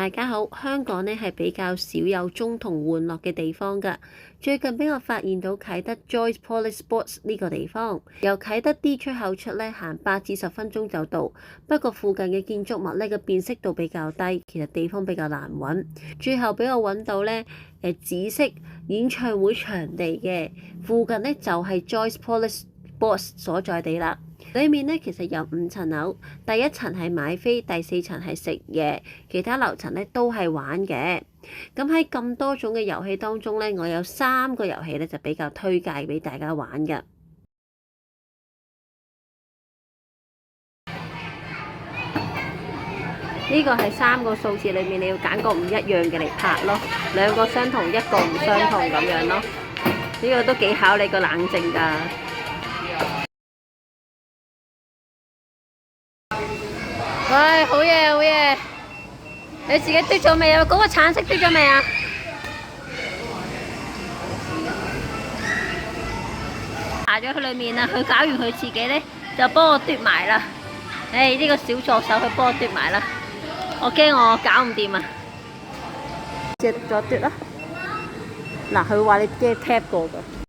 大家好，香港呢係比較少有中童玩樂嘅地方㗎。最近俾我發現到啟德 Joyce Police Sports 呢個地方，由啟德 D 出口出呢，行8至10分鐘就到。不過附近嘅建築物呢個辨識度比較低，其實地方比較難揾。最後俾我揾到呢紫色演唱會場地嘅附近呢，就係 Joyce Police Sports 所在地啦。裏面呢，其實有5層樓，第1層係買飛，第4層係食嘢，其他樓層呢都係玩嘅。咁喺咁多種嘅遊戲當中呢，我有3個遊戲呢就比較推介俾大家玩嘅。呢個係3個數字裏面你要揀個唔一樣嘅嚟拍咯，2個相同，1個唔相同咁樣咯。呢個都幾考你個冷靜㗎。喂，好嘢好嘢！你自己嘟咗未啊？嗰個橙色嘟咗未啊？爬咗去裏面啦，佢搞完佢自己呢，就幫我嘟埋啦。呢個小助手佢幫我嘟埋啦，我驚我搞唔掂啊！接咗嘟啦。嗱，佢話你驚 tap 過㗎。